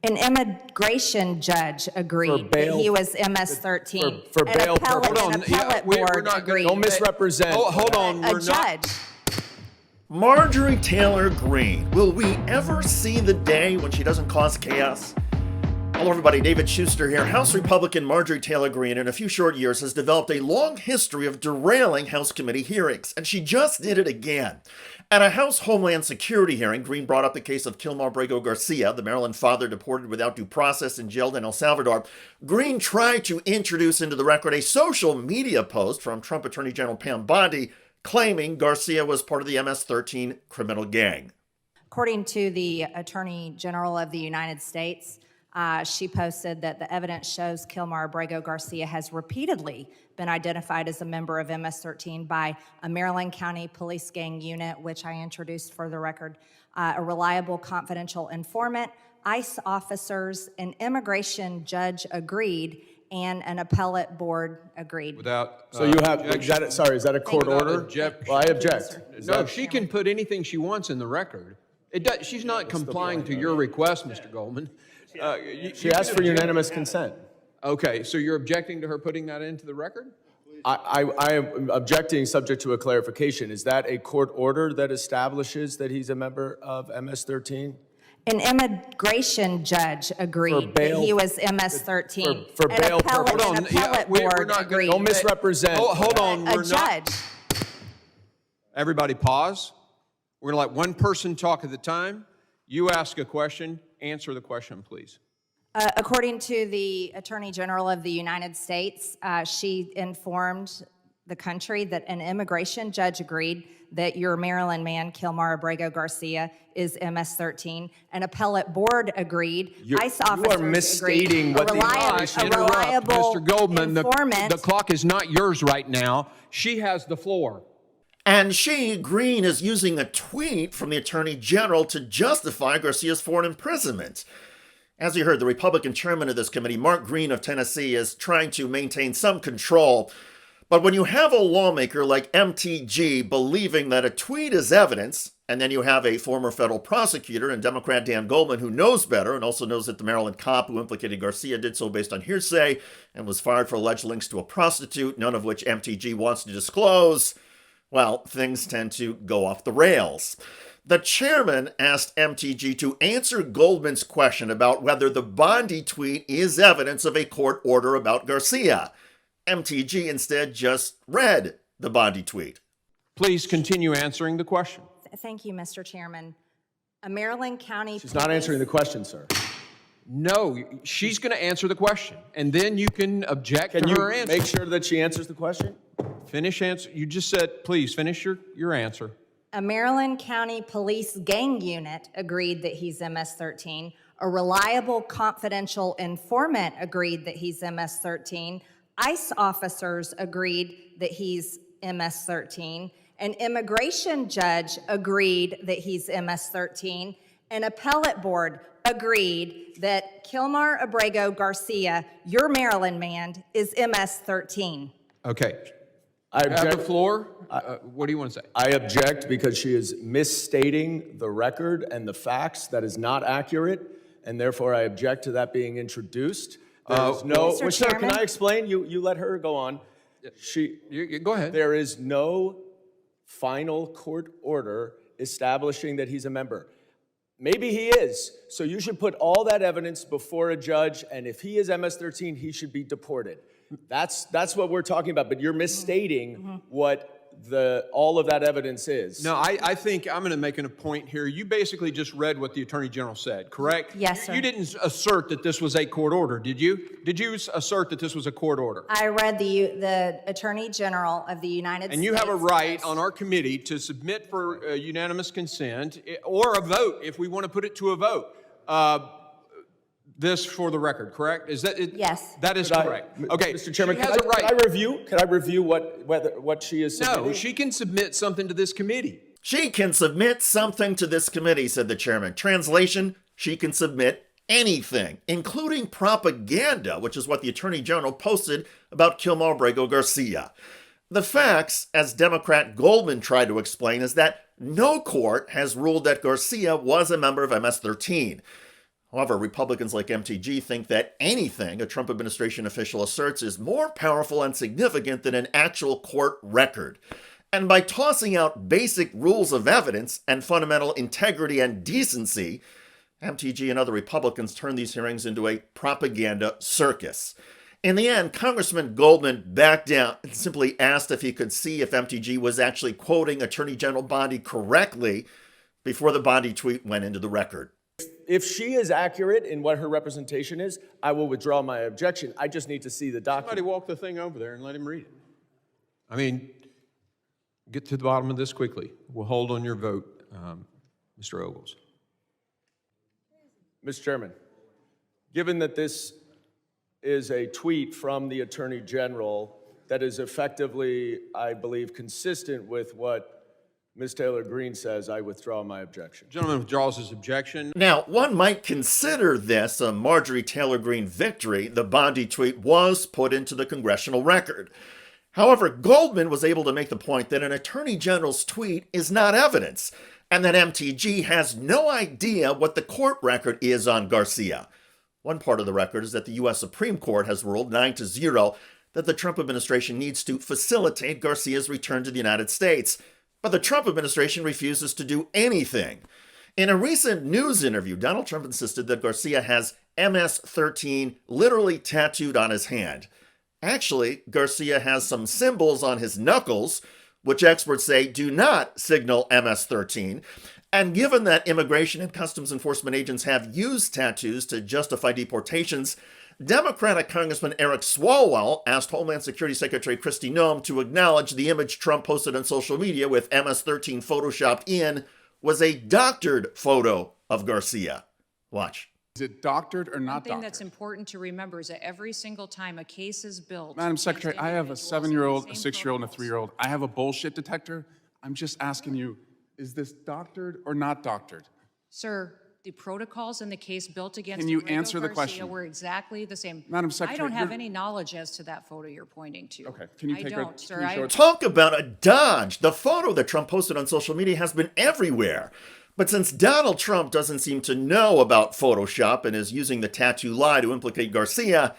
An immigration judge agreed that he was MS-13. For bail purposes. An appellate board agreed. Don't misrepresent. Hold on. A judge. Marjorie Taylor Greene. Will we ever see the day when she doesn't cause chaos? Hello everybody, David Schuster here. House Republican Marjorie Taylor Greene in a few short years has developed a long history of derailing House committee hearings, and she just did it again. At a House Homeland Security hearing, Greene brought up the case of Kilmar Brego Garcia, the Maryland father deported without due process and jailed in El Salvador. Greene tried to introduce into the record a social media post from Trump Attorney General Pam Bondi claiming Garcia was part of the MS-13 criminal gang. According to the Attorney General of the United States, she posted that the evidence shows Kilmar Brego Garcia has repeatedly been identified as a member of MS-13 by a Maryland County Police Gang unit, which I introduced for the record, a reliable confidential informant, ICE officers, an immigration judge agreed, and an appellate board agreed. So you have, is that a court order? Well, I object. No, she can put anything she wants in the record. She's not complying to your request, Mr. Goldman. She asked for unanimous consent. Okay, so you're objecting to her putting that into the record? I am objecting subject to a clarification. Is that a court order that establishes that he's a member of MS-13? An immigration judge agreed that he was MS-13. For bail purposes. An appellate board agreed. Don't misrepresent. Hold on. A judge. Everybody pause. We're going to let one person talk at a time. You ask a question. Answer the question, please. According to the Attorney General of the United States, she informed the country that an immigration judge agreed that your Maryland man, Kilmar Brego Garcia, is MS-13. An appellate board agreed. ICE officers you are misstating agreed. what A reliable Mr. Goldman, informant. the clock is not yours right now. She has the floor. And Greene, is using a tweet from the Attorney General to justify Garcia's foreign imprisonment. As you heard, the Republican chairman of this committee, Mark Green of Tennessee, is trying to maintain some control. But when you have a lawmaker like MTG believing that a tweet is evidence, and then you have a former federal prosecutor and Democrat Dan Goldman who knows better and also knows that the Maryland cop who implicated Garcia did so based on hearsay and was fired for alleged links to a prostitute, none of which MTG wants to disclose, well, things tend to go off the rails. The chairman asked MTG to answer Goldman's question about whether the Bondi tweet is evidence of a court order about Garcia. MTG instead just read the Bondi tweet. Please continue answering the question. Thank you, Mr. Chairman. A Maryland County She's not answering the question, sir. No, she's going to answer the question, and then you can object to her answer. Can you make sure that she answers the question? Finish answer. You just said, please finish your answer. A Maryland County Police Gang unit agreed that he's MS-13. A reliable confidential informant agreed that he's MS-13. ICE officers agreed that he's MS-13. An immigration judge agreed that he's MS-13. An appellate board agreed that Kilmar Abrego Garcia, your Maryland man, is MS-13. Okay. I object. Have the floor. What do you want to say? I object because she is misstating the record and the facts. That is not accurate, and therefore I object to that being introduced. There's Mr. sir, Chairman? can I explain? You let her go on. Go ahead. There is no final court order establishing that he's a member. Maybe he is, so you should put all that evidence before a judge, and if he is MS-13, he should be deported. That's what we're talking about, but you're misstating what all of that evidence is. No, I think I'm going to make a point here. You basically just read what the Attorney General said, correct? Yes, sir. You didn't assert that this was a court order, did you? Did you assert that this was a court order? I read the Attorney General of the United States. And you have a right on our committee to submit for unanimous consent or a vote if we want to put it to a vote. This for the record, correct? Is that it? Yes. That is correct. Okay, Mr. Chairman, she has a right. Can I review what she is submitting? No, she can submit something to this committee. She can submit something to this committee, said the chairman. Translation, she can submit anything, including propaganda, which is what the Attorney General posted about Kilmar Brego Garcia. The facts, as Democrat Goldman tried to explain, is that no court has ruled that Garcia was a member of MS-13. However, Republicans like MTG think that anything a Trump administration official asserts is more powerful and significant than an actual court record. And by tossing out basic rules of evidence and fundamental integrity and decency, MTG and other Republicans turn these hearings into a propaganda circus. In the end, Congressman Goldman backed down and simply asked if he could see if MTG was actually quoting Attorney General Bondi correctly before the Bondi tweet went into the record. If she is accurate in what her representation is, I will withdraw my objection. I just need to see the Somebody document. walk the thing over there and let him read it. I mean, get to the bottom of this quickly. We'll hold on your vote, Mr. Ogles. Mr. Chairman, given that this is a tweet from the Attorney General that is effectively, I believe, consistent with what Ms. Taylor Greene says, I withdraw my objection. Gentleman withdraws his objection. Now, one might consider this a Marjorie Taylor Greene victory. The Bondi tweet was put into the congressional record. However, Goldman was able to make the point that an Attorney General's tweet is not evidence, and that MTG has no idea what the court record is on Garcia. One part of the record is that the U.S. Supreme Court has ruled 9-0 that the Trump administration needs to facilitate Garcia's return to the United States. But the Trump administration refuses to do anything. In a recent news interview, Donald Trump insisted that Garcia has MS-13 literally tattooed on his hand. Actually, Garcia has some symbols on his knuckles, which experts say do not signal MS-13. And given that immigration and customs enforcement agents have used tattoos to justify deportations, Democratic Congressman Eric Swalwell asked Homeland Security Secretary Kristi Noem to acknowledge the image Trump posted on social media with MS-13 photoshopped in was a doctored photo of Garcia. Watch. Is it doctored or not One thing doctored? that's important to remember is that every single time a case is built. Madam against Secretary, I have a individuals in 7-year-old, the a same 6-year-old, and a protocols. 3-year-old. I have a bullshit detector. I'm just asking you, is this doctored or not doctored? Sir, the protocols in the case built against Can you Enrico answer the Garcia question? were exactly the same. Madam I Secretary, don't have you're- any knowledge as to that photo you're pointing to. Okay, can you I take a- don't, can sir. you I show it? Talk about a dodge! The photo that Trump posted on social media has been everywhere. But since Donald Trump doesn't seem to know about Photoshop and is using the tattoo lie to implicate Garcia,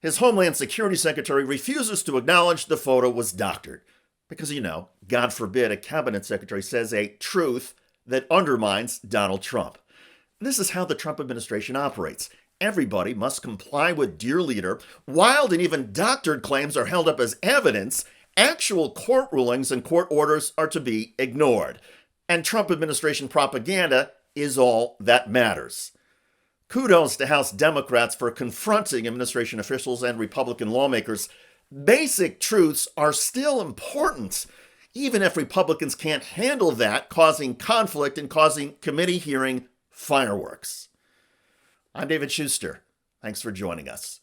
his Homeland Security Secretary refuses to acknowledge the photo was doctored. Because, God forbid a cabinet secretary says a truth that undermines Donald Trump. This is how the Trump administration operates. Everybody must comply with Dear Leader. Wild and even doctored claims are held up as evidence. Actual court rulings and court orders are to be ignored. And Trump administration propaganda is all that matters. Kudos to House Democrats for confronting administration officials and Republican lawmakers. Basic truths are still important, even if Republicans can't handle that, causing conflict and causing committee hearing fireworks. I'm David Schuster. Thanks for joining us.